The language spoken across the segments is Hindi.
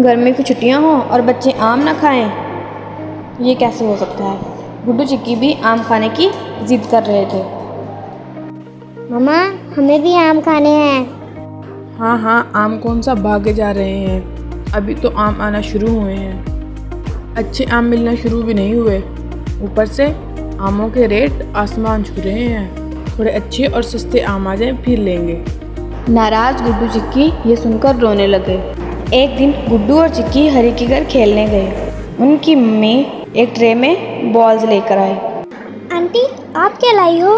गर्मी की छुट्टियां हों और बच्चे आम ना खाएं, ये कैसे हो सकता है। गुड्डू चिक्की भी आम खाने की जिद कर रहे थे। मम्मा, हमें भी आम खाने हैं। हाँ हाँ, आम कौन सा भागे जा रहे हैं, अभी तो आम आना शुरू हुए हैं। अच्छे आम मिलना शुरू भी नहीं हुए, ऊपर से आमों के रेट आसमान छू रहे हैं। थोड़े अच्छे और सस्ते आम आ जाए फिर लेंगे। नाराज गुड्डू चिक्की ये सुनकर रोने लगे। एक दिन गुड्डू और चिक्की हरी के घर खेलने गए। उनकी मम्मी एक ट्रे में बॉल्स लेकर आई। आंटी, आप क्या लाई हो?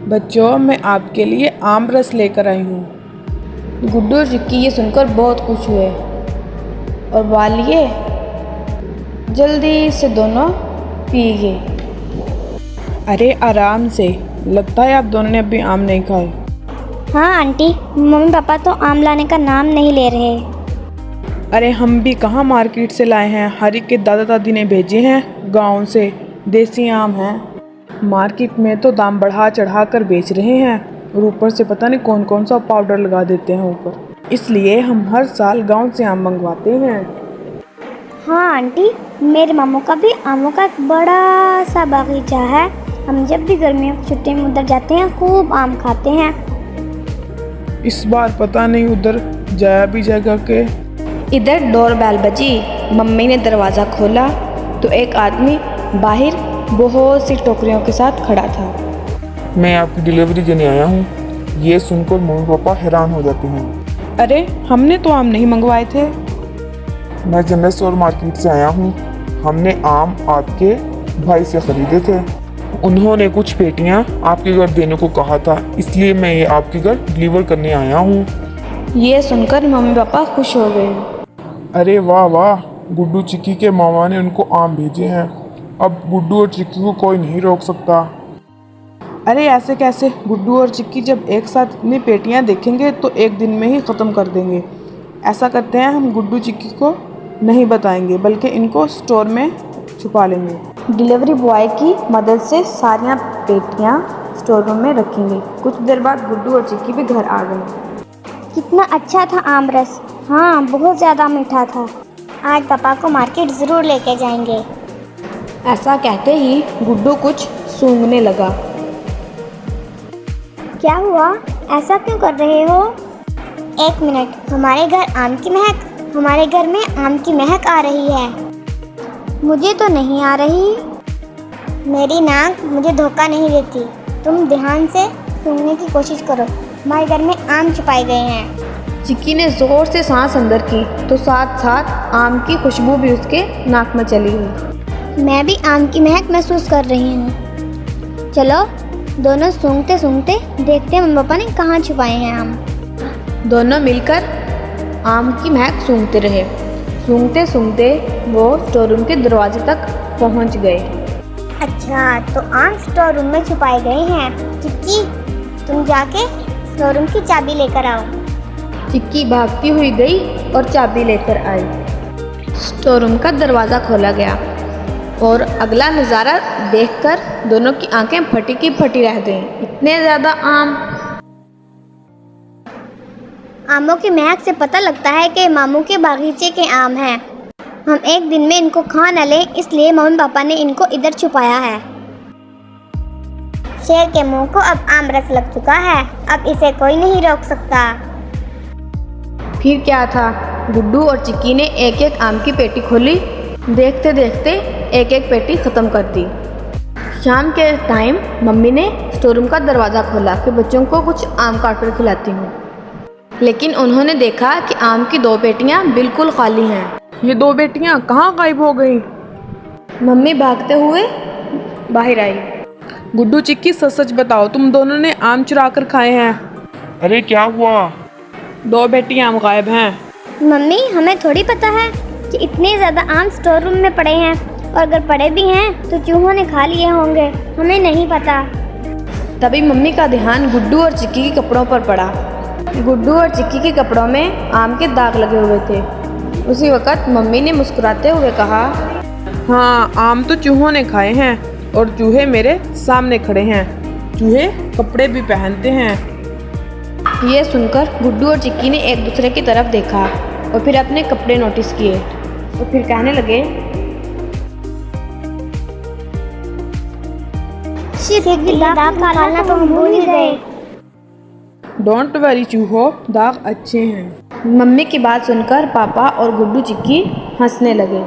बच्चों, मैं आपके लिए आम रस लेकर आई हूँ। गुड्डू और चिक्की ये सुनकर बहुत खुश हुए और वालिए जल्दी से दोनों पी गए। अरे आराम से, लगता है आप दोनों ने अभी आम नहीं खाए। हाँ आंटी, मम्मी पापा तो आम लाने का नाम नहीं ले रहे। अरे हम भी कहाँ मार्केट से लाए हैं, हरी के दादा दादी ने भेजे हैं गांव से। देसी आम हैं। मार्केट में तो दाम बढ़ा चढ़ा कर बेच रहे हैं और ऊपर से पता नहीं कौन कौन सा पाउडर लगा देते हैं ऊपर। इसलिए हम हर साल गांव से आम मंगवाते हैं। हाँ आंटी, मेरे मामू का भी आमों का एक बड़ा सा बागीचा है। हम जब भी गर्मियों की छुट्टी में उधर जाते हैं खूब आम खाते हैं। इस बार पता नहीं उधर जाया भी जाएगा के। इधर डोरबेल बजी। मम्मी ने दरवाज़ा खोला तो एक आदमी बाहर बहुत सी टोकरियों के साथ खड़ा था। मैं आपकी डिलीवरी देने आया हूँ। ये सुनकर मम्मी पापा हैरान हो जाते हैं। अरे हमने तो आम नहीं मंगवाए थे। मैं जनरल स्टोर मार्केट से आया हूँ। हमने आम आपके भाई से खरीदे थे। उन्होंने कुछ पेटियाँ आपके घर देने को कहा था, इसलिए मैं ये आपके घर डिलीवर करने आया हूँ। ये सुनकर मम्मी पापा खुश हो गए। अरे वाह वाह, गुड्डू चिक्की के मामा ने उनको आम भेजे हैं। अब गुड्डू और चिक्की को कोई नहीं रोक सकता। अरे ऐसे कैसे, गुड्डू और चिक्की जब एक साथ इतनी पेटियां देखेंगे तो एक दिन में ही ख़त्म कर देंगे। ऐसा करते हैं, हम गुड्डू चिक्की को नहीं बताएंगे बल्कि इनको स्टोर में छुपा लेंगे। डिलीवरी बॉय की मदद से सारियां पेटियां स्टोर रूम में रखेंगे। कुछ देर बाद गुड्डू और चिक्की भी घर आ गए। कितना अच्छा था आम रस। हाँ, बहुत ज़्यादा मीठा था। आज पापा को मार्केट ज़रूर लेके जाएंगे। ऐसा कहते ही गुड्डू कुछ सूंघने लगा। क्या हुआ? ऐसा क्यों कर रहे हो? एक मिनट, हमारे घर आम की महक आ रही है। मुझे तो नहीं आ रही। मेरी नाक मुझे धोखा नहीं देती। तुम ध्यान से सूंघने की कोशिश करो। हमारे घर में आम छुपाए गए हैं। चिक्की ने ज़ोर से सांस अंदर की तो साथ साथ आम की खुशबू भी उसके नाक में चली गई। मैं भी आम की महक महसूस कर रही हूँ। चलो दोनों सूंघते सूंघते देखते हैं मम्मी पापा ने कहाँ छुपाए हैं आम। दोनों मिलकर आम की महक सूंघते रहे। सूंघते सूंघते वो स्टोर रूम के दरवाजे तक पहुंच गए। अच्छा, तो आम स्टोर रूम में छुपाए गए हैं। चिक्की, तुम जाके स्टोर रूम की चाबी लेकर आओ। चिक्की भागती हुई गई और चाबी लेकर आई। स्टोर रूम का दरवाज़ा खोला गया और अगला नज़ारा देखकर दोनों की आंखें फटी की फटी रह गईं। इतने ज़्यादा आम। आमों की महक से पता लगता है कि मामू के बागीचे के आम हैं। हम एक दिन में इनको खा न लें, इसलिए मम्मी पापा ने इनको इधर छुपाया है। शेर के मुंह को अब आम रस लग चुका है। अब इसे कोई नहीं रोक सकता। फिर क्या था, गुड्डू और चिक्की ने एक एक आम की पेटी खोली। देखते देखते एक एक पेटी ख़त्म कर दी। शाम के टाइम मम्मी ने स्टोर रूम का दरवाज़ा खोला कि बच्चों को कुछ आम काट कर खिलाती हूँ, लेकिन उन्होंने देखा कि आम की 2 पेटियाँ बिल्कुल खाली हैं। ये 2 बेटियां कहाँ गायब हो गई? मम्मी भागते हुए बाहर आई। गुड्डू चिक्की, सच सच बताओ, तुम दोनों ने आम चुरा कर खाए हैं? अरे क्या हुआ? 2 बेटियां आम गायब हैं। मम्मी, हमें थोड़ी पता है कि इतने ज़्यादा आम स्टोर रूम में पड़े हैं, और अगर पड़े भी हैं तो चूहों ने खा लिए होंगे। हमें नहीं पता। तभी मम्मी का ध्यान गुड्डू और चिक्की के कपड़ों पर पड़ा। गुड्डू और चिक्की के कपड़ों में आम के दाग लगे हुए थे। उसी वक्त मम्मी ने मुस्कुराते हुए कहा, हाँ, आम तो चूहों ने खाए हैं और चूहे मेरे सामने खड़े हैं। चूहे कपड़े भी पहनते हैं। यह सुनकर गुड्डू और चिक्की ने एक दूसरे की तरफ देखा। और फिर अपने कपड़े नोटिस किए और फिर कहने लगे, शिट, ये दाग निकालना तो हम भूल ही गए। डोंट वरी चूहो, दाग अच्छे हैं। मम्मी की बात सुनकर पापा और गुड्डू चिक्की हंसने लगे।